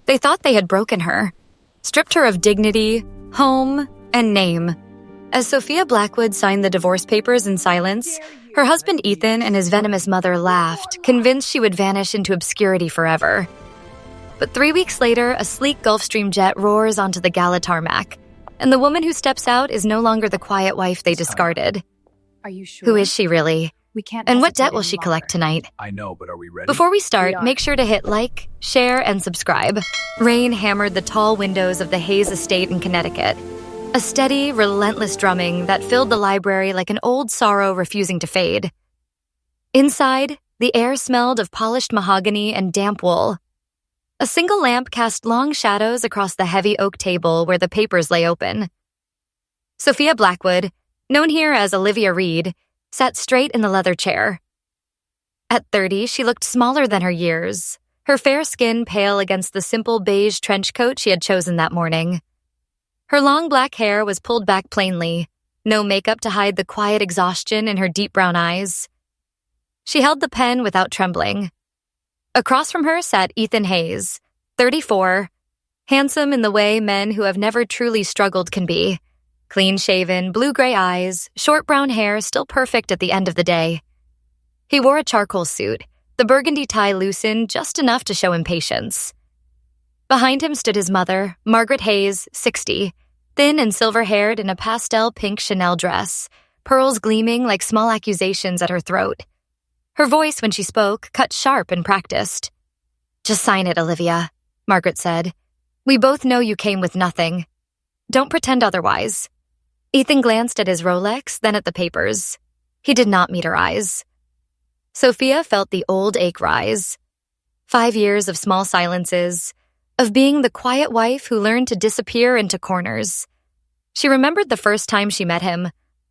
They thought they had broken her, stripped her of dignity, home, and name. As Sophia Blackwood signed the divorce papers in silence, her husband Ethan and his venomous mother laughed, convinced she would vanish into obscurity forever. But 3 weeks later, a sleek Gulfstream jet roars onto the gala tarmac, and the woman who steps out is no longer the quiet wife they discarded. Are you sure? Who is she really? We can't. And what hesitate debt will any she longer. collect tonight? I know, but are we ready? Before we start, We are. make sure to hit like, share, and subscribe. Rain hammered the tall windows of the Hayes estate in Connecticut. A steady, relentless drumming that filled the library like an old sorrow refusing to fade. Inside, the air smelled of polished mahogany and damp wool. A single lamp cast long shadows across the heavy oak table where the papers lay open. Sophia Blackwood, known here as Olivia Reed, sat straight in the leather chair. At 30, she looked smaller than her years, her fair skin pale against the simple beige trench coat she had chosen that morning. Her long black hair was pulled back plainly, no makeup to hide the quiet exhaustion in her deep brown eyes. She held the pen without trembling. Across from her sat Ethan Hayes, 34, handsome in the way men who have never truly struggled can be. Clean-shaven, blue-gray eyes, short brown hair still perfect at the end of the day. He wore a charcoal suit, the burgundy tie loosened just enough to show impatience. Behind him stood his mother, Margaret Hayes, 60, thin and silver-haired in a pastel pink Chanel dress, pearls gleaming like small accusations at her throat. Her voice, when she spoke, cut sharp and practiced. "Just sign it, Olivia," Margaret said. "We both know you came with nothing. Don't pretend otherwise." Ethan glanced at his Rolex, then at the papers. He did not meet her eyes. Sophia felt the old ache rise. 5 years of small silences, of being the quiet wife who learned to disappear into corners. She remembered the first time she met him,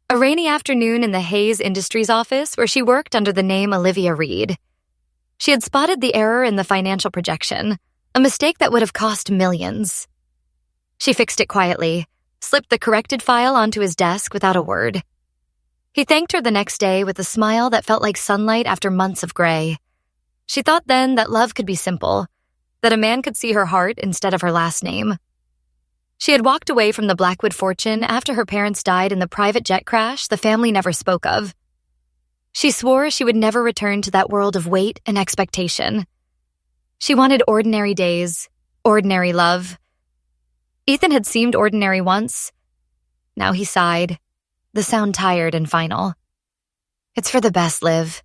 a rainy afternoon in the Hayes Industries office where she worked under the name Olivia Reed. She had spotted the error in the financial projection, a mistake that would have cost millions. She fixed it quietly, slipped the corrected file onto his desk without a word. He thanked her the next day with a smile that felt like sunlight after months of gray. She thought then that love could be simple, that a man could see her heart instead of her last name. She had walked away from the Blackwood fortune after her parents died in the private jet crash the family never spoke of. She swore she would never return to that world of wait and expectation. She wanted ordinary days, ordinary love. Ethan had seemed ordinary once. Now he sighed, the sound tired and final. "It's for the best, Liv.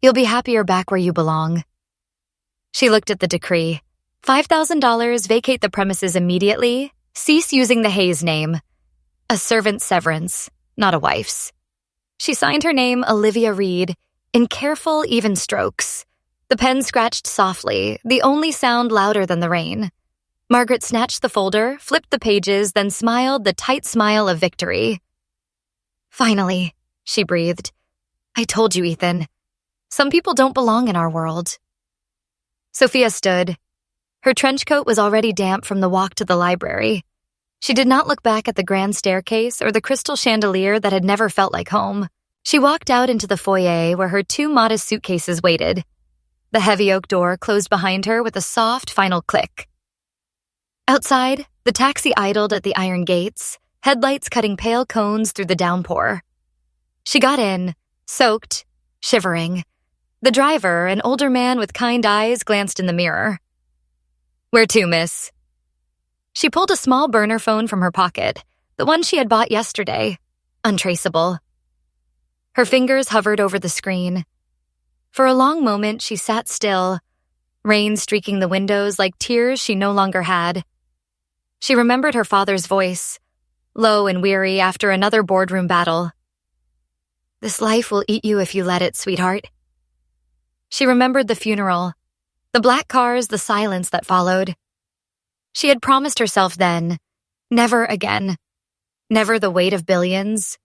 You'll be happier back where you belong." She looked at the decree. $5,000, vacate the premises immediately, cease using the Hayes name. A servant's severance, not a wife's. She signed her name Olivia Reed in careful, even strokes. The pen scratched softly, the only sound louder than the rain. Margaret snatched the folder, flipped the pages, then smiled the tight smile of victory. "Finally," she breathed. "I told you, Ethan. Some people don't belong in our world." Sophia stood. Her trench coat was already damp from the walk to the library. She did not look back at the grand staircase or the crystal chandelier that had never felt like home. She walked out into the foyer where her 2 modest suitcases waited. The heavy oak door closed behind her with a soft, final click. Outside, the taxi idled at the iron gates, headlights cutting pale cones through the downpour. She got in, soaked, shivering. The driver, an older man with kind eyes, glanced in the mirror. "Where to, miss?" She pulled a small burner phone from her pocket, the one she had bought yesterday, untraceable. Her fingers hovered over the screen. For a long moment, she sat still, rain streaking the windows like tears she no longer had. She remembered her father's voice, low and weary after another boardroom battle. "This life will eat you if you let it, sweetheart." She remembered the funeral, the black cars, the silence that followed. She had promised herself then, never again. Never the weight of billions,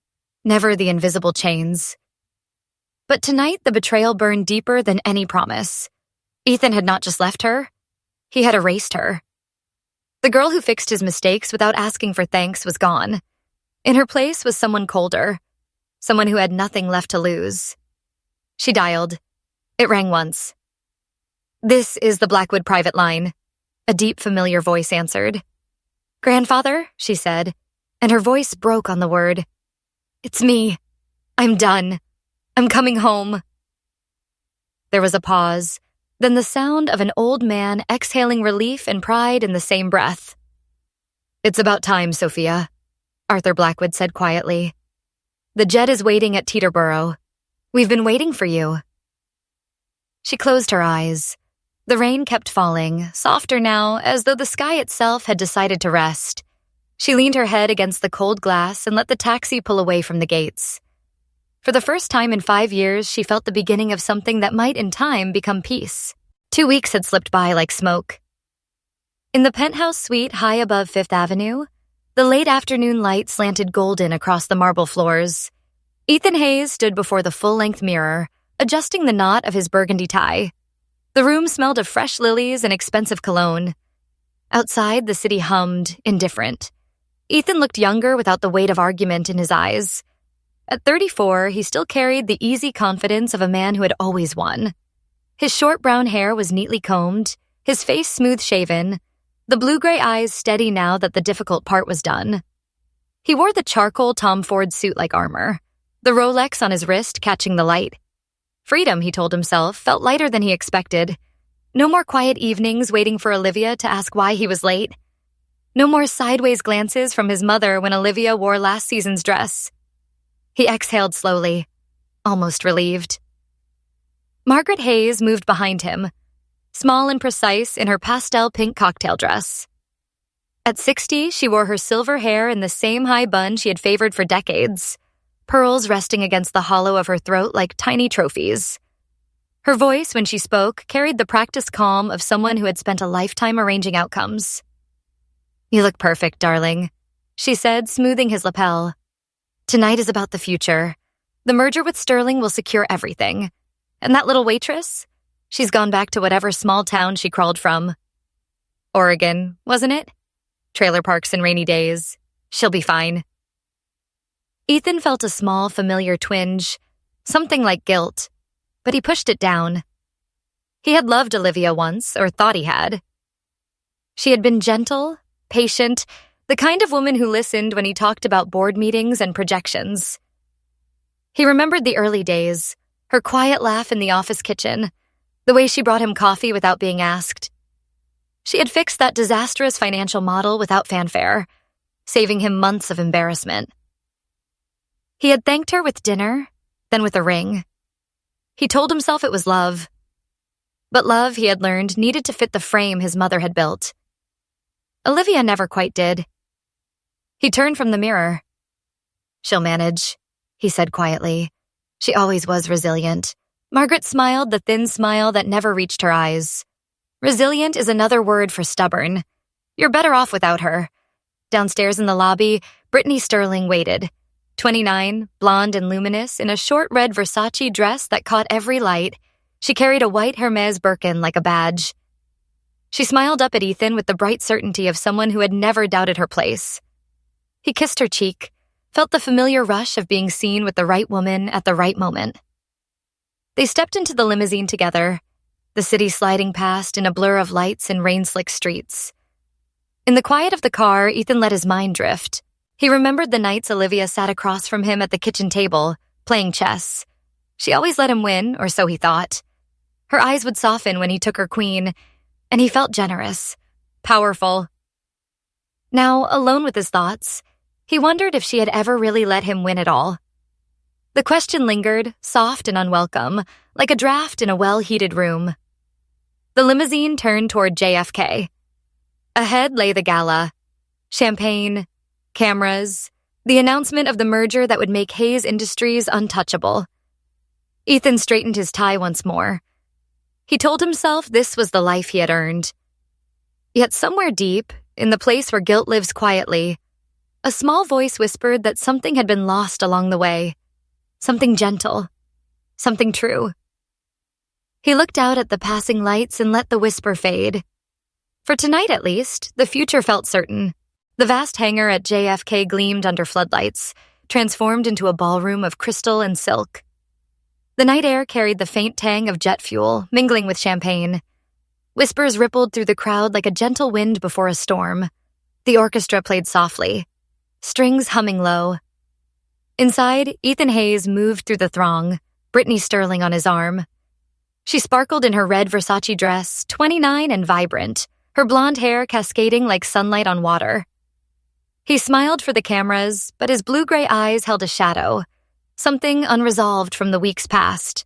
never the invisible chains. But tonight the betrayal burned deeper than any promise. Ethan had not just left her, he had erased her. The girl who fixed his mistakes without asking for thanks was gone. In her place was someone colder, someone who had nothing left to lose. She dialed. It rang once. "This is the Blackwood private line." A deep, familiar voice answered. "Grandfather," she said, and her voice broke on the word. "It's me. I'm done. I'm coming home." There was a pause, then the sound of an old man exhaling relief and pride in the same breath. "It's about time, Sophia," Arthur Blackwood said quietly. "The jet is waiting at Teterboro. We've been waiting for you." She closed her eyes. The rain kept falling, softer now, as though the sky itself had decided to rest. She leaned her head against the cold glass and let the taxi pull away from the gates. For the first time in 5 years, she felt the beginning of something that might in time become peace. 2 weeks had slipped by like smoke. In the penthouse suite high above Fifth Avenue, the late afternoon light slanted golden across the marble floors. Ethan Hayes stood before the full-length mirror, adjusting the knot of his burgundy tie. The room smelled of fresh lilies and expensive cologne. Outside, the city hummed, indifferent. Ethan looked younger without the weight of argument in his eyes. At 34, he still carried the easy confidence of a man who had always won. His short brown hair was neatly combed, his face smooth-shaven, the blue-gray eyes steady now that the difficult part was done. He wore the charcoal Tom Ford suit like armor, the Rolex on his wrist catching the light. Freedom, he told himself, felt lighter than he expected. No more quiet evenings waiting for Olivia to ask why he was late. No more sideways glances from his mother when Olivia wore last season's dress. He exhaled slowly, almost relieved. Margaret Hayes moved behind him, small and precise in her pastel pink cocktail dress. At 60, she wore her silver hair in the same high bun she had favored for decades, pearls resting against the hollow of her throat like tiny trophies. Her voice, when she spoke, carried the practiced calm of someone who had spent a lifetime arranging outcomes. "You look perfect, darling," she said, smoothing his lapel. "Tonight is about the future. The merger with Sterling will secure everything. And that little waitress? She's gone back to whatever small town she crawled from. Oregon, wasn't it? Trailer parks and rainy days. She'll be fine." Ethan felt a small, familiar twinge, something like guilt, but he pushed it down. He had loved Olivia once, or thought he had. She had been gentle, patient, the kind of woman who listened when he talked about board meetings and projections. He remembered the early days, her quiet laugh in the office kitchen, the way she brought him coffee without being asked. She had fixed that disastrous financial model without fanfare, saving him months of embarrassment. He had thanked her with dinner, then with a ring. He told himself it was love. But love, he had learned, needed to fit the frame his mother had built. Olivia never quite did. He turned from the mirror. "She'll manage," he said quietly. She always was resilient. Margaret smiled the thin smile that never reached her eyes. Resilient is another word for stubborn. You're better off without her. Downstairs in the lobby, Brittany Sterling waited. 29, blonde and luminous, in a short red Versace dress that caught every light, she carried a white Hermes Birkin like a badge. She smiled up at Ethan with the bright certainty of someone who had never doubted her place. He kissed her cheek, felt the familiar rush of being seen with the right woman at the right moment. They stepped into the limousine together, the city sliding past in a blur of lights and rain-slick streets. In the quiet of the car, Ethan let his mind drift. He remembered the nights Olivia sat across from him at the kitchen table, playing chess. She always let him win, or so he thought. Her eyes would soften when he took her queen, and he felt generous, powerful. Now, alone with his thoughts, he wondered if she had ever really let him win at all. The question lingered, soft and unwelcome, like a draft in a well-heated room. The limousine turned toward JFK. Ahead lay the gala. Champagne, cameras, the announcement of the merger that would make Hayes Industries untouchable. Ethan straightened his tie once more. He told himself this was the life he had earned. Yet somewhere deep, in the place where guilt lives quietly, a small voice whispered that something had been lost along the way. Something gentle. Something true. He looked out at the passing lights and let the whisper fade. For tonight, at least, the future felt certain. The vast hangar at JFK gleamed under floodlights, transformed into a ballroom of crystal and silk. The night air carried the faint tang of jet fuel, mingling with champagne. Whispers rippled through the crowd like a gentle wind before a storm. The orchestra played softly, strings humming low. Inside, Ethan Hayes moved through the throng, Brittany Sterling on his arm. She sparkled in her red Versace dress, 29 and vibrant, her blonde hair cascading like sunlight on water. He smiled for the cameras, but his blue-gray eyes held a shadow, something unresolved from the weeks past.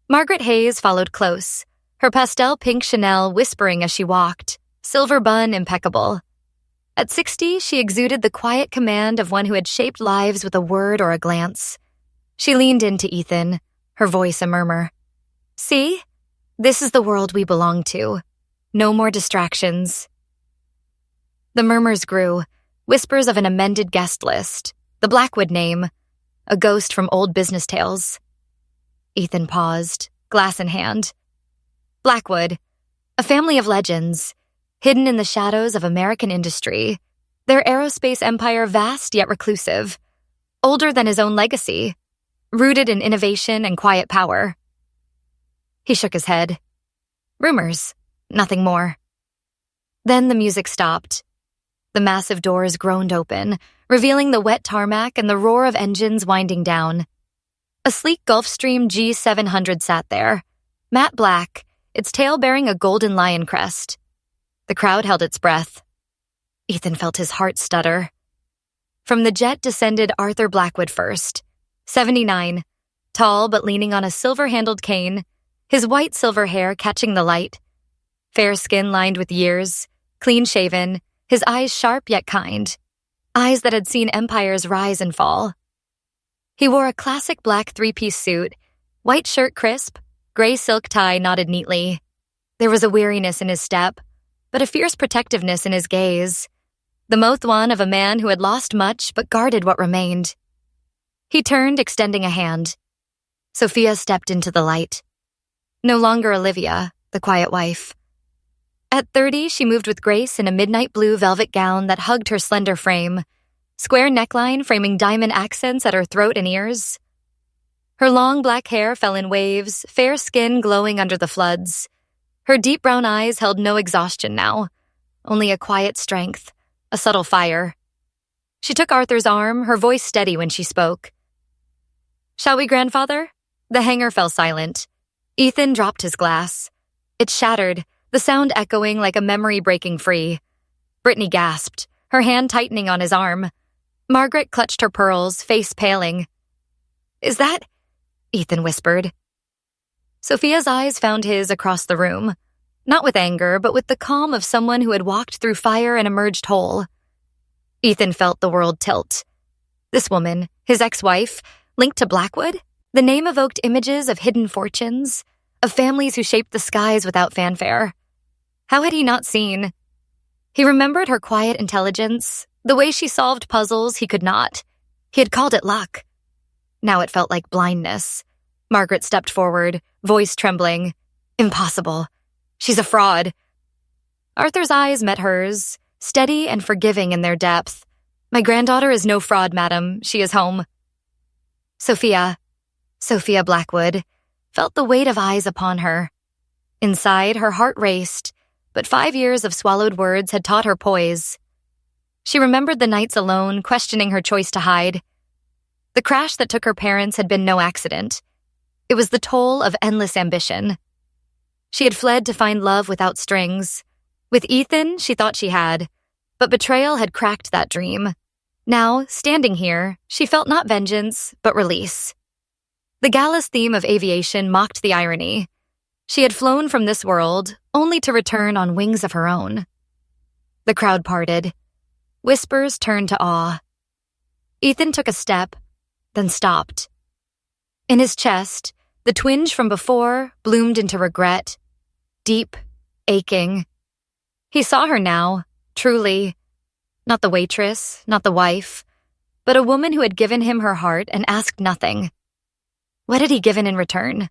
Margaret Hayes followed close, her pastel pink Chanel whispering as she walked, silver bun impeccable. At 60, she exuded the quiet command of one who had shaped lives with a word or a glance. She leaned into Ethan, her voice a murmur. See? This is the world we belong to. No more distractions. The murmurs grew, whispers of an amended guest list, the Blackwood name, a ghost from old business tales. Ethan paused, glass in hand. Blackwood, a family of legends, hidden in the shadows of American industry, their aerospace empire vast yet reclusive, older than his own legacy, rooted in innovation and quiet power. He shook his head. Rumors, nothing more. Then the music stopped. The massive doors groaned open, revealing the wet tarmac and the roar of engines winding down. A sleek Gulfstream G700 sat there, matte black, its tail bearing a golden lion crest. The crowd held its breath. Ethan felt his heart stutter. From the jet descended Arthur Blackwood first, 79, tall but leaning on a silver-handled cane, his white silver hair catching the light. Fair skin lined with years, clean-shaven, his eyes sharp yet kind, eyes that had seen empires rise and fall. He wore a classic black three-piece suit, white shirt crisp, gray silk tie knotted neatly. There was a weariness in his step, but a fierce protectiveness in his gaze, the mouth one of a man who had lost much but guarded what remained. He turned, extending a hand. Sophia stepped into the light. No longer Olivia, the quiet wife. At 30, she moved with grace in a midnight blue velvet gown that hugged her slender frame, square neckline framing diamond accents at her throat and ears. Her long black hair fell in waves, fair skin glowing under the floods. Her deep brown eyes held no exhaustion now, only a quiet strength, a subtle fire. She took Arthur's arm, her voice steady when she spoke. "Shall we, grandfather?" The hanger fell silent. Ethan dropped his glass. It shattered, the sound echoing like a memory breaking free. Brittany gasped, her hand tightening on his arm. Margaret clutched her pearls, face paling. "Is that—" Ethan whispered. Sophia's eyes found his across the room, not with anger, but with the calm of someone who had walked through fire and emerged whole. Ethan felt the world tilt. This woman, his ex-wife, linked to Blackwood? The name evoked images of hidden fortunes, of families who shaped the skies without fanfare. How had he not seen? He remembered her quiet intelligence, the way she solved puzzles he could not. He had called it luck. Now it felt like blindness. Margaret stepped forward, voice trembling. Impossible. She's a fraud. Arthur's eyes met hers, steady and forgiving in their depth. "My granddaughter is no fraud, madam. She is home." Sophia Blackwood, felt the weight of eyes upon her. Inside, her heart raced, but 5 years of swallowed words had taught her poise. She remembered the nights alone, questioning her choice to hide. The crash that took her parents had been no accident. It was the toll of endless ambition. She had fled to find love without strings. With Ethan, she thought she had, but betrayal had cracked that dream. Now, standing here, she felt not vengeance, but release. The gala's theme of aviation mocked the irony. She had flown from this world, only to return on wings of her own. The crowd parted. Whispers turned to awe. Ethan took a step, then stopped. In his chest, the twinge from before bloomed into regret, deep, aching. He saw her now, truly. Not the waitress, not the wife, but a woman who had given him her heart and asked nothing. What had he given in return?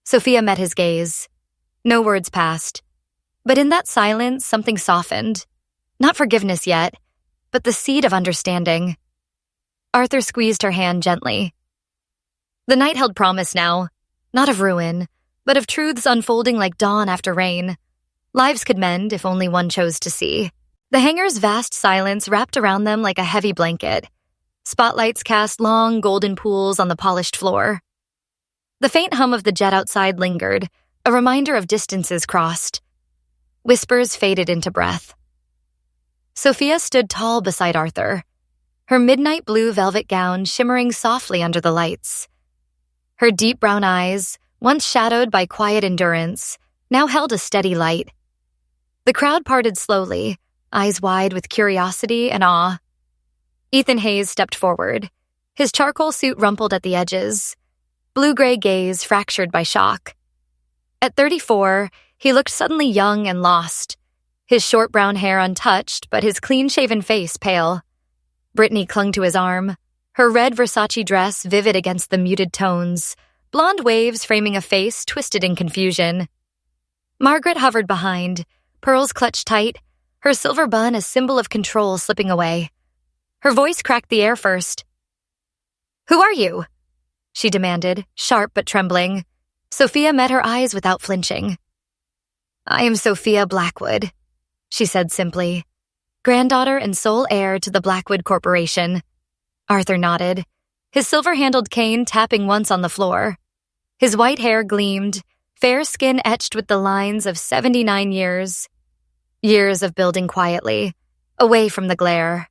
Sophia met his gaze. No words passed. But in that silence, something softened. Not forgiveness yet, but the seed of understanding. Arthur squeezed her hand gently. The night held promise now, not of ruin, but of truths unfolding like dawn after rain. Lives could mend if only one chose to see. The hangar's vast silence wrapped around them like a heavy blanket. Spotlights cast long, golden pools on the polished floor. The faint hum of the jet outside lingered, a reminder of distances crossed. Whispers faded into breath. Sophia stood tall beside Arthur, her midnight blue velvet gown shimmering softly under the lights. Her deep brown eyes, once shadowed by quiet endurance, now held a steady light. The crowd parted slowly, eyes wide with curiosity and awe. Ethan Hayes stepped forward, his charcoal suit rumpled at the edges, blue-gray gaze fractured by shock. At 34, he looked suddenly young and lost, his short brown hair untouched but his clean-shaven face pale. Brittany clung to his arm, her red Versace dress vivid against the muted tones, blonde waves framing a face twisted in confusion. Margaret hovered behind, pearls clutched tight, her silver bun a symbol of control slipping away. Her voice cracked the air first. "Who are you?" she demanded, sharp but trembling. Sophia met her eyes without flinching. "I am Sophia Blackwood," she said simply, granddaughter and sole heir to the Blackwood Corporation. Arthur nodded, his silver-handled cane tapping once on the floor. His white hair gleamed, fair skin etched with the lines of 79 years. Years of building quietly, away from the glare.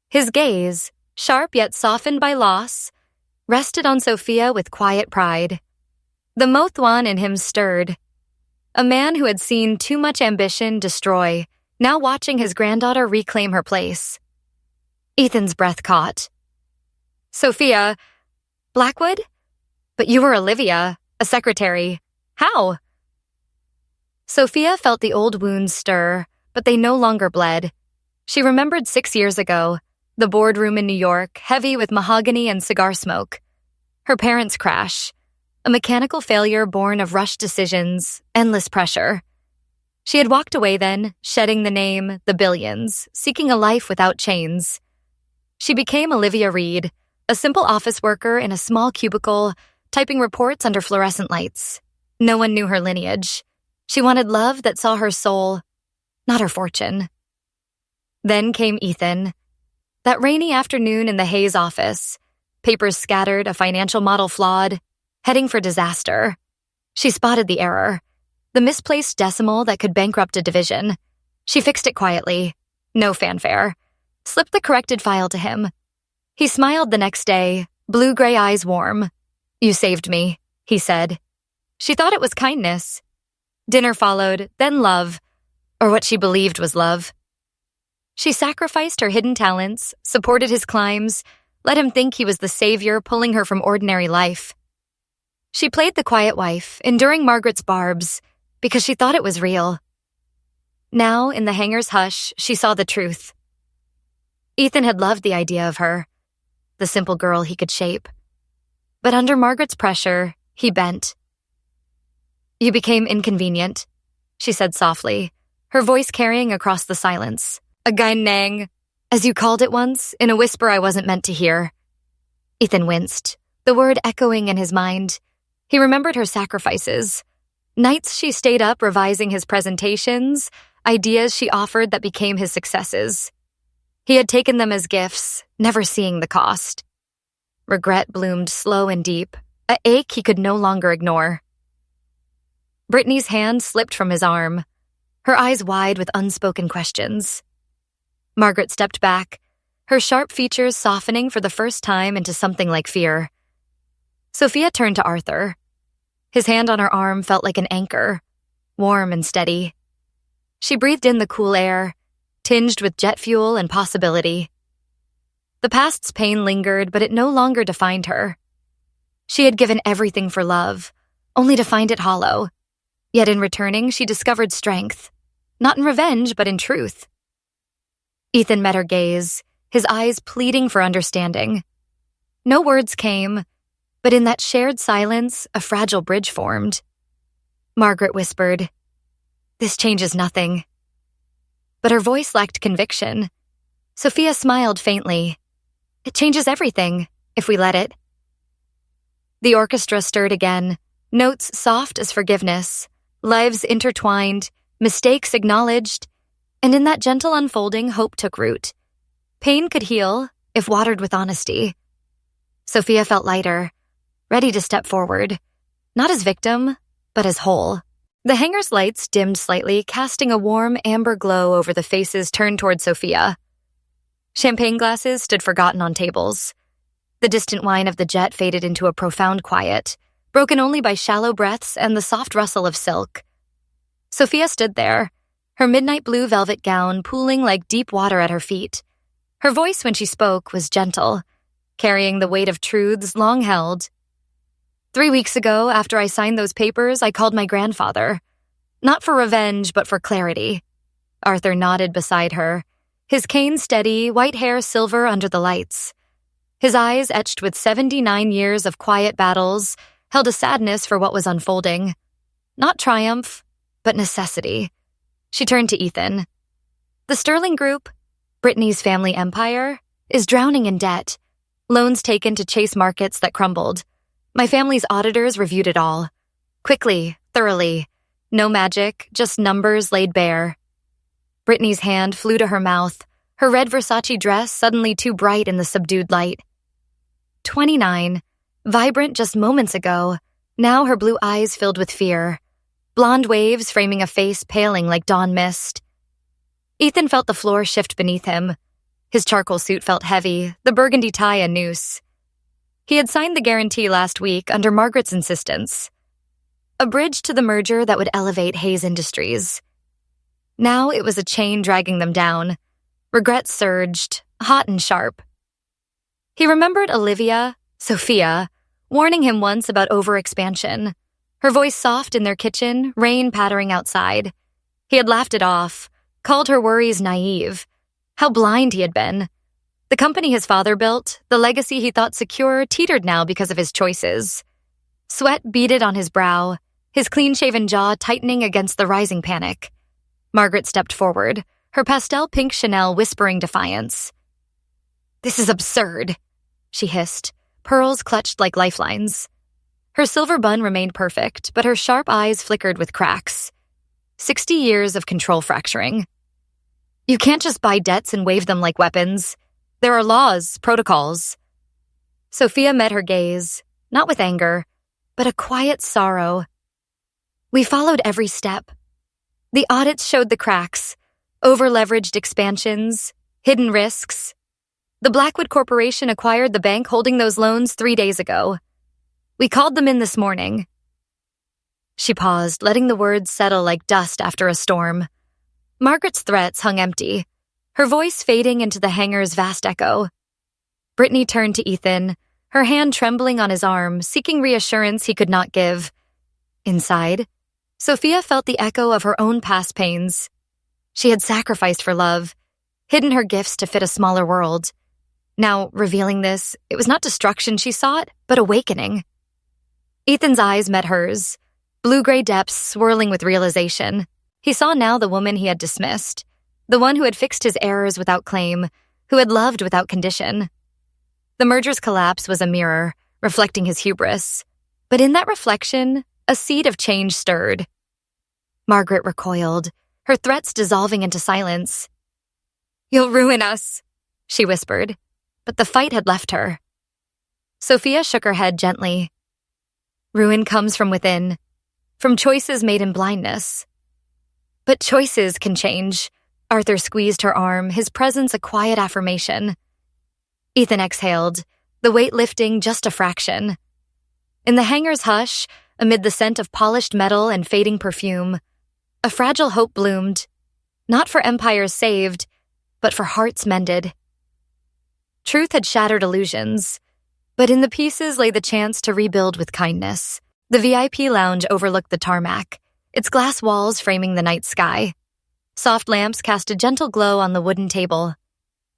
His gaze, sharp yet softened by loss, rested on Sophia with quiet pride. The Mothwan in him stirred. A man who had seen too much ambition destroy, now watching his granddaughter reclaim her place. Ethan's breath caught. "Sophia, Blackwood? But you were Olivia, a secretary. How?" Sophia felt the old wounds stir, but they no longer bled. She remembered 6 years ago, the boardroom in New York, heavy with mahogany and cigar smoke. Her parents' crash, a mechanical failure born of rushed decisions, endless pressure. She had walked away then, shedding the name, the Billions, seeking a life without chains. She became Olivia Reed, a simple office worker in a small cubicle, typing reports under fluorescent lights. No one knew her lineage. She wanted love that saw her soul, not her fortune. Then came Ethan. That rainy afternoon in the Hayes office, papers scattered, a financial model flawed, heading for disaster. She spotted the error, the misplaced decimal that could bankrupt a division. She fixed it quietly, no fanfare, slipped the corrected file to him. He smiled the next day, blue-gray eyes warm. "You saved me," he said. She thought it was kindness. Dinner followed, then love, or what she believed was love. She sacrificed her hidden talents, supported his climbs, let him think he was the savior pulling her from ordinary life. She played the quiet wife, enduring Margaret's barbs, because she thought it was real. Now, in the hangar's hush, she saw the truth. Ethan had loved the idea of her, the simple girl he could shape. But under Margaret's pressure, he bent. "You became inconvenient," she said softly, her voice carrying across the silence. "A gainang, as you called it once, in a whisper I wasn't meant to hear." Ethan winced, the word echoing in his mind. He remembered her sacrifices. Nights she stayed up revising his presentations, ideas she offered that became his successes. He had taken them as gifts, never seeing the cost. Regret bloomed slow and deep, an ache he could no longer ignore. Brittany's hand slipped from his arm, her eyes wide with unspoken questions. Margaret stepped back, her sharp features softening for the first time into something like fear. Sophia turned to Arthur. His hand on her arm felt like an anchor, warm and steady. She breathed in the cool air, tinged with jet fuel and possibility. The past's pain lingered, but it no longer defined her. She had given everything for love, only to find it hollow. Yet in returning, she discovered strength, not in revenge, but in truth. Ethan met her gaze, his eyes pleading for understanding. No words came, but in that shared silence, a fragile bridge formed. Margaret whispered, "This changes nothing." But her voice lacked conviction. Sophia smiled faintly. "It changes everything, if we let it." The orchestra stirred again, notes soft as forgiveness, lives intertwined, mistakes acknowledged, and in that gentle unfolding, hope took root. Pain could heal if watered with honesty. Sophia felt lighter, ready to step forward, not as victim, but as whole. The hangar's lights dimmed slightly, casting a warm amber glow over the faces turned toward Sophia. Champagne glasses stood forgotten on tables. The distant whine of the jet faded into a profound quiet, broken only by shallow breaths and the soft rustle of silk. Sophia stood there, her midnight blue velvet gown pooling like deep water at her feet. Her voice when she spoke was gentle, carrying the weight of truths long held. 3 weeks ago, after I signed those papers, I called my grandfather. Not for revenge, but for clarity. Arthur nodded beside her, his cane steady, white hair silver under the lights. His eyes, etched with 79 years of quiet battles, held a sadness for what was unfolding. Not triumph, but necessity. She turned to Ethan. The Sterling Group, Brittany's family empire, is drowning in debt. Loans taken to chase markets that crumbled. My family's auditors reviewed it all. Quickly, thoroughly. No magic, just numbers laid bare. Brittany's hand flew to her mouth, her red Versace dress suddenly too bright in the subdued light. 29, vibrant just moments ago, now her blue eyes filled with fear, blonde waves framing a face paling like dawn mist. Ethan felt the floor shift beneath him. His charcoal suit felt heavy, the burgundy tie a noose. He had signed the guarantee last week under Margaret's insistence. A bridge to the merger that would elevate Hayes Industries. Now it was a chain dragging them down. Regret surged, hot and sharp. He remembered Olivia, Sophia, warning him once about overexpansion. Her voice soft in their kitchen, rain pattering outside. He had laughed it off, called her worries naive. How blind he had been. The company his father built, the legacy he thought secure, teetered now because of his choices. Sweat beaded on his brow, his clean-shaven jaw tightening against the rising panic. Margaret stepped forward, her pastel pink Chanel whispering defiance. "This is absurd," she hissed, pearls clutched like lifelines. Her silver bun remained perfect, but her sharp eyes flickered with cracks. 60 years of control fracturing. You can't just buy debts and wave them like weapons. There are laws, protocols. Sophia met her gaze, not with anger, but a quiet sorrow. We followed every step. The audits showed the cracks, over-leveraged expansions, hidden risks. The Blackwood Corporation acquired the bank holding those loans 3 days ago. We called them in this morning. She paused, letting the words settle like dust after a storm. Margaret's threats hung empty, her voice fading into the hangar's vast echo. Brittany turned to Ethan, her hand trembling on his arm, seeking reassurance he could not give. Inside, Sophia felt the echo of her own past pains. She had sacrificed for love, hidden her gifts to fit a smaller world. Now, revealing this, it was not destruction she sought, but awakening. Ethan's eyes met hers, blue-gray depths swirling with realization. He saw now the woman he had dismissed, the one who had fixed his errors without claim, who had loved without condition. The merger's collapse was a mirror, reflecting his hubris. But in that reflection, a seed of change stirred. Margaret recoiled, her threats dissolving into silence. "You'll ruin us," she whispered, but the fight had left her. Sophia shook her head gently. Ruin comes from within, from choices made in blindness. But choices can change. Arthur squeezed her arm, his presence a quiet affirmation. Ethan exhaled, the weight lifting just a fraction. In the hangar's hush, amid the scent of polished metal and fading perfume, a fragile hope bloomed, not for empires saved, but for hearts mended. Truth had shattered illusions, but in the pieces lay the chance to rebuild with kindness. The VIP lounge overlooked the tarmac, its glass walls framing the night sky. Soft lamps cast a gentle glow on the wooden table.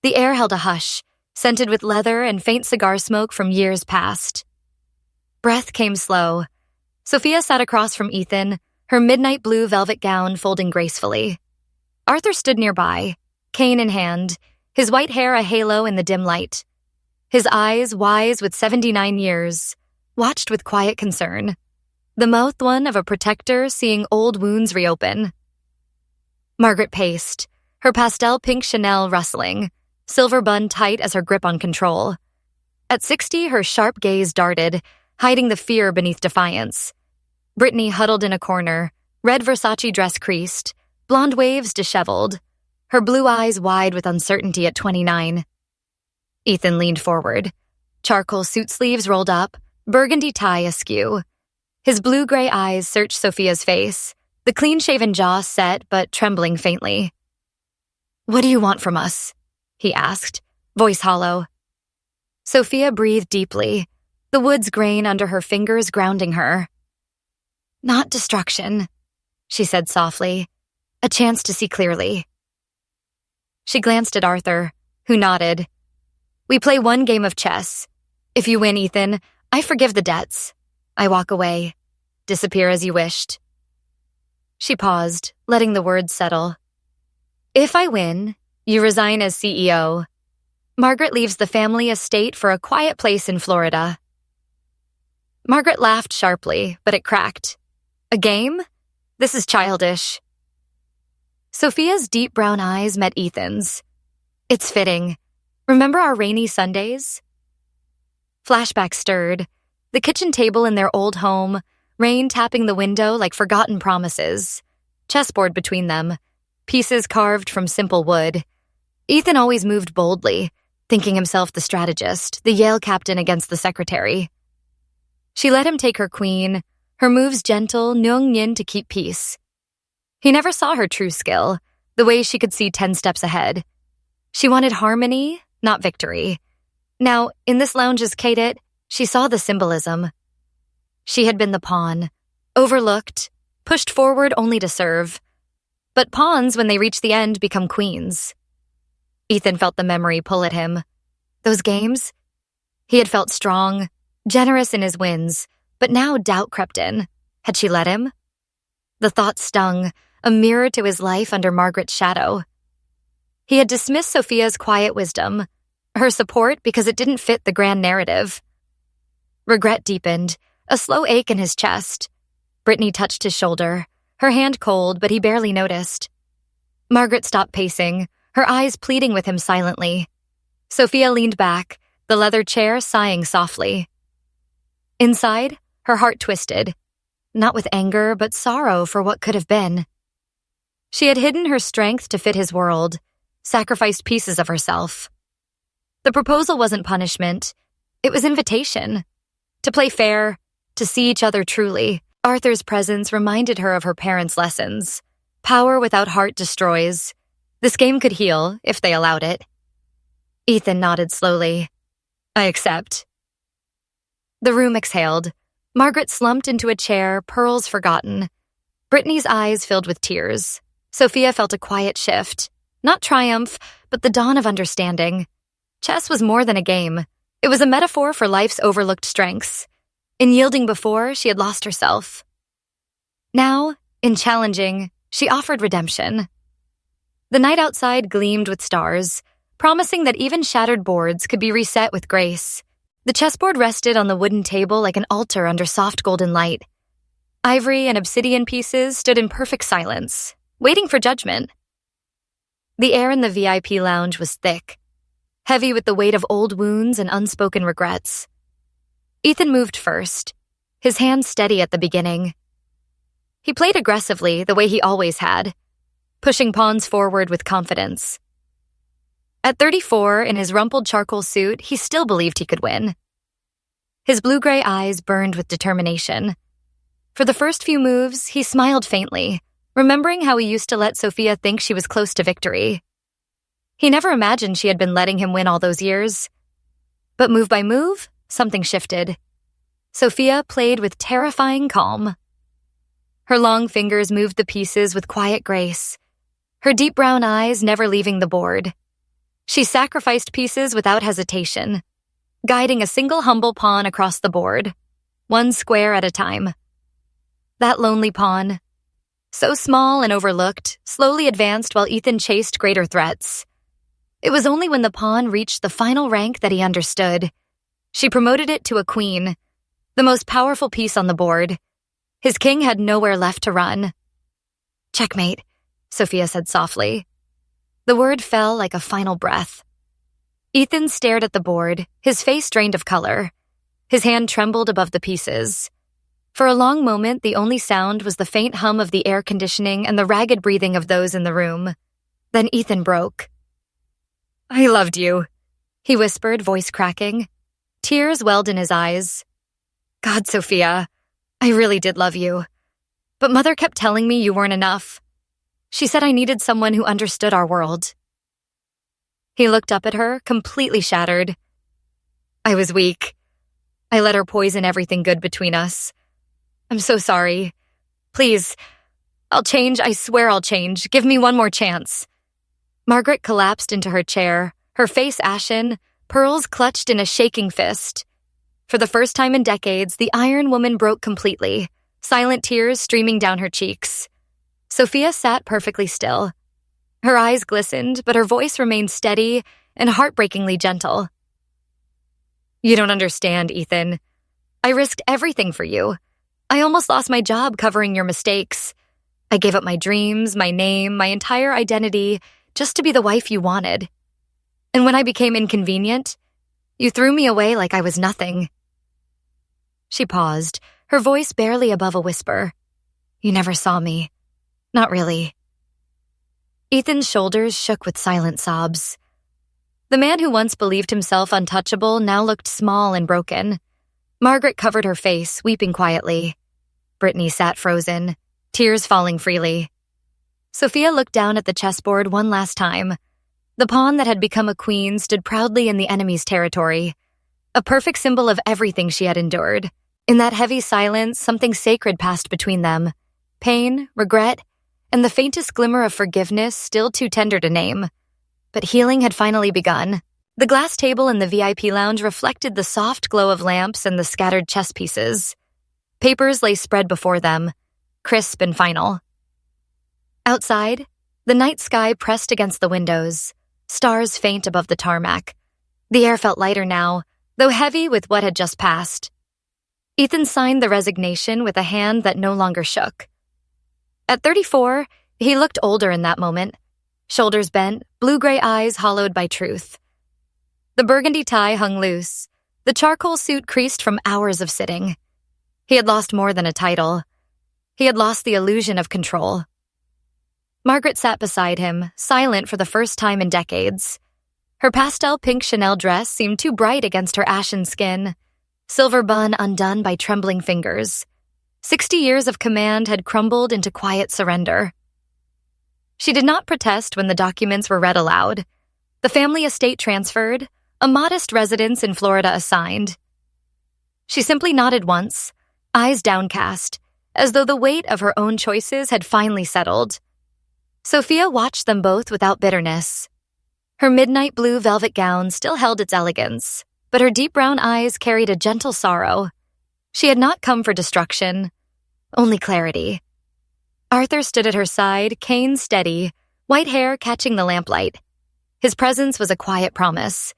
The air held a hush, scented with leather and faint cigar smoke from years past. Breath came slow. Sophia sat across from Ethan, her midnight blue velvet gown folding gracefully. Arthur stood nearby, cane in hand, his white hair a halo in the dim light. His eyes, wise with 79 years, watched with quiet concern, the mouth one of a protector seeing old wounds reopen. Margaret paced, her pastel pink Chanel rustling, silver bun tight as her grip on control. At 60, her sharp gaze darted, hiding the fear beneath defiance. Brittany huddled in a corner, red Versace dress creased, blonde waves disheveled, her blue eyes wide with uncertainty at 29. Ethan leaned forward, charcoal suit sleeves rolled up, burgundy tie askew. His blue-gray eyes searched Sophia's face, the clean-shaven jaw set but trembling faintly. "What do you want from us?" he asked, voice hollow. Sophia breathed deeply, the wood's grain under her fingers grounding her. "Not destruction," she said softly, "a chance to see clearly." She glanced at Arthur, who nodded. "We play one game of chess. If you win, Ethan, I forgive the debts. I walk away. Disappear as you wished." She paused, letting the words settle. "If I win, you resign as CEO. Margaret leaves the family estate for a quiet place in Florida." Margaret laughed sharply, but it cracked. "A game? This is childish." Sophia's deep brown eyes met Ethan's. "It's fitting. Remember our rainy Sundays?" Flashbacks stirred. The kitchen table in their old home, rain tapping the window like forgotten promises. Chessboard between them, pieces carved from simple wood. Ethan always moved boldly, thinking himself the strategist, the Yale captain against the secretary. She let him take her queen, her moves gentle, Nyung Yin to keep peace. He never saw her true skill, the way she could see 10 steps ahead. She wanted harmony, not victory. Now, in this lounge's cadet, she saw the symbolism. She had been the pawn, overlooked, pushed forward only to serve. But pawns, when they reach the end, become queens. Ethan felt the memory pull at him. Those games? He had felt strong, generous in his wins, but now doubt crept in. Had she let him? The thought stung, a mirror to his life under Margaret's shadow. He had dismissed Sophia's quiet wisdom, her support because it didn't fit the grand narrative. Regret deepened, a slow ache in his chest. Brittany touched his shoulder, her hand cold, but he barely noticed. Margaret stopped pacing, her eyes pleading with him silently. Sophia leaned back, the leather chair sighing softly. Inside, her heart twisted, not with anger, but sorrow for what could have been. She had hidden her strength to fit his world, sacrificed pieces of herself. The proposal wasn't punishment, it was invitation. To play fair, to see each other truly. Arthur's presence reminded her of her parents' lessons. Power without heart destroys. This game could heal, if they allowed it. Ethan nodded slowly. "I accept." The room exhaled. Margaret slumped into a chair, pearls forgotten. Brittany's eyes filled with tears. Sophia felt a quiet shift. Not triumph, but the dawn of understanding. Chess was more than a game. It was a metaphor for life's overlooked strengths. In yielding before, she had lost herself. Now, in challenging, she offered redemption. The night outside gleamed with stars, promising that even shattered boards could be reset with grace. The chessboard rested on the wooden table like an altar under soft golden light. Ivory and obsidian pieces stood in perfect silence, waiting for judgment. The air in the VIP lounge was thick, heavy with the weight of old wounds and unspoken regrets. Ethan moved first, his hand steady at the beginning. He played aggressively, the way he always had, pushing pawns forward with confidence. At 34, in his rumpled charcoal suit, he still believed he could win. His blue-gray eyes burned with determination. For the first few moves, he smiled faintly, remembering how he used to let Sophia think she was close to victory. He never imagined she had been letting him win all those years. But move by move, something shifted. Sophia played with terrifying calm. Her long fingers moved the pieces with quiet grace, her deep brown eyes never leaving the board. She sacrificed pieces without hesitation, guiding a single humble pawn across the board, one square at a time. That lonely pawn, so small and overlooked, slowly advanced while Ethan chased greater threats. It was only when the pawn reached the final rank that he understood. She promoted it to a queen, the most powerful piece on the board. His king had nowhere left to run. Checkmate, Sophia said softly. The word fell like a final breath. Ethan stared at the board, his face drained of color. His hand trembled above the pieces. For a long moment, the only sound was the faint hum of the air conditioning and the ragged breathing of those in the room. Then Ethan broke. I loved you, he whispered, voice cracking. Tears welled in his eyes. God, Sophia, I really did love you. But Mother kept telling me you weren't enough. She said I needed someone who understood our world. He looked up at her, completely shattered. I was weak. I let her poison everything good between us. I'm so sorry. Please, I'll change. I swear I'll change. Give me one more chance. Margaret collapsed into her chair, her face ashen, pearls clutched in a shaking fist. For the first time in decades, the Iron Woman broke completely, silent tears streaming down her cheeks. Sophia sat perfectly still. Her eyes glistened, but her voice remained steady and heartbreakingly gentle. You don't understand, Ethan. I risked everything for you. I almost lost my job covering your mistakes. I gave up my dreams, my name, my entire identity just to be the wife you wanted. And when I became inconvenient, you threw me away like I was nothing. She paused, her voice barely above a whisper. You never saw me. Not really. Ethan's shoulders shook with silent sobs. The man who once believed himself untouchable now looked small and broken. Margaret covered her face, weeping quietly. Brittany sat frozen, tears falling freely. Sophia looked down at the chessboard one last time. The pawn that had become a queen stood proudly in the enemy's territory, a perfect symbol of everything she had endured. In that heavy silence, something sacred passed between them. Pain, regret, and the faintest glimmer of forgiveness still too tender to name. But healing had finally begun. The glass table in the VIP lounge reflected the soft glow of lamps and the scattered chess pieces. Papers lay spread before them, crisp and final. Outside, the night sky pressed against the windows, stars faint above the tarmac. The air felt lighter now, though heavy with what had just passed. Ethan signed the resignation with a hand that no longer shook. At 34, he looked older in that moment, shoulders bent, blue-gray eyes hollowed by truth. The burgundy tie hung loose, the charcoal suit creased from hours of sitting. He had lost more than a title. He had lost the illusion of control. Margaret sat beside him, silent for the first time in decades. Her pastel pink Chanel dress seemed too bright against her ashen skin, silver bun undone by trembling fingers. 60 years of command had crumbled into quiet surrender. She did not protest when the documents were read aloud. The family estate transferred, a modest residence in Florida assigned. She simply nodded once, eyes downcast, as though the weight of her own choices had finally settled. Sophia watched them both without bitterness. Her midnight blue velvet gown still held its elegance, but her deep brown eyes carried a gentle sorrow. She had not come for destruction, only clarity. Arthur stood at her side, cane steady, white hair catching the lamplight. His presence was a quiet promise.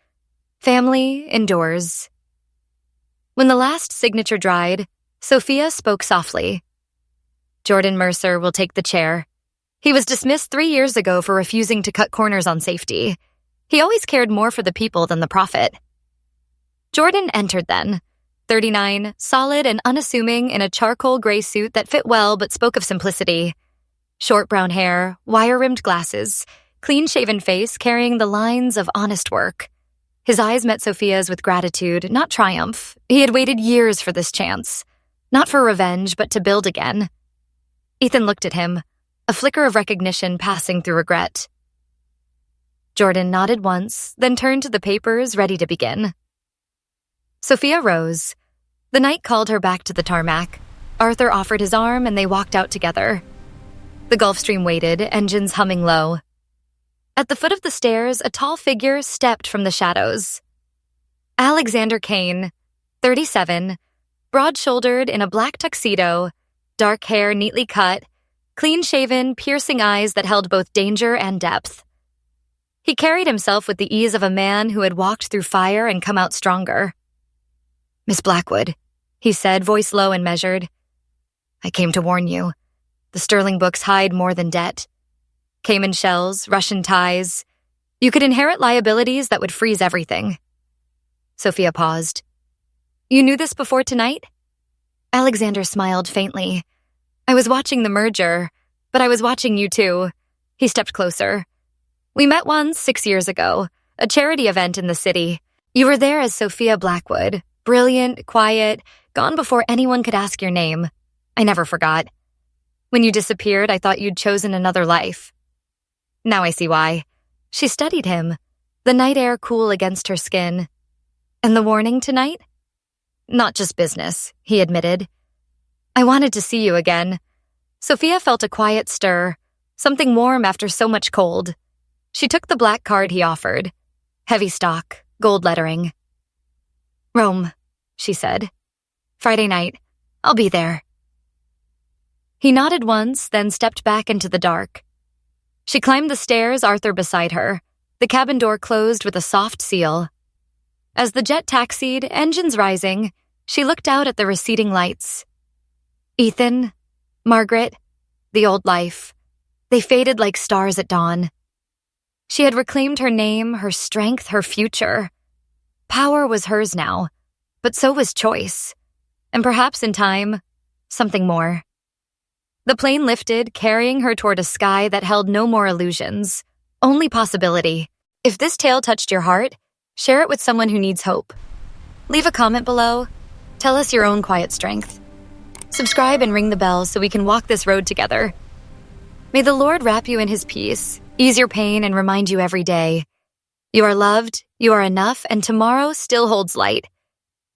Family endures. When the last signature dried, Sophia spoke softly. Jordan Mercer will take the chair. He was dismissed 3 years ago for refusing to cut corners on safety. He always cared more for the people than the profit. Jordan entered then, 39, solid and unassuming in a charcoal gray suit that fit well but spoke of simplicity. Short brown hair, wire-rimmed glasses, clean-shaven face carrying the lines of honest work. His eyes met Sophia's with gratitude, not triumph. He had waited years for this chance. Not for revenge, but to build again. Ethan looked at him, a flicker of recognition passing through regret. Jordan nodded once, then turned to the papers, ready to begin. Sophia rose. The night called her back to the tarmac. Arthur offered his arm, and they walked out together. The Gulfstream waited, engines humming low. At the foot of the stairs, a tall figure stepped from the shadows. Alexander Kane, 37, broad-shouldered in a black tuxedo, dark hair neatly cut, clean-shaven, piercing eyes that held both danger and depth. He carried himself with the ease of a man who had walked through fire and come out stronger. Miss Blackwood, he said, voice low and measured. I came to warn you. The Sterling books hide more than debt. Cayman shells, Russian ties. You could inherit liabilities that would freeze everything. Sophia paused. You knew this before tonight? Alexander smiled faintly. I was watching the merger, but I was watching you too. He stepped closer. We met once 6 years ago, a charity event in the city. You were there as Sophia Blackwood, brilliant, quiet, gone before anyone could ask your name. I never forgot. When you disappeared, I thought you'd chosen another life. Now I see why. She studied him, the night air cool against her skin. And the warning tonight? Not just business, he admitted. I wanted to see you again. Sophia felt a quiet stir, something warm after so much cold. She took the black card he offered. Heavy stock, gold lettering. Rome, she said. Friday night. I'll be there. He nodded once, then stepped back into the dark. She climbed the stairs, Arthur beside her. The cabin door closed with a soft seal. As the jet taxied, engines rising, she looked out at the receding lights. Ethan, Margaret, the old life. They faded like stars at dawn. She had reclaimed her name, her strength, her future. Power was hers now, but so was choice. And perhaps in time, something more. The plane lifted, carrying her toward a sky that held no more illusions, only possibility. If this tale touched your heart, share it with someone who needs hope. Leave a comment below. Tell us your own quiet strength. Subscribe and ring the bell so we can walk this road together. May the Lord wrap you in his peace, ease your pain, and remind you every day. You are loved, you are enough, and tomorrow still holds light.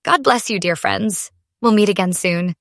God bless you, dear friends. We'll meet again soon.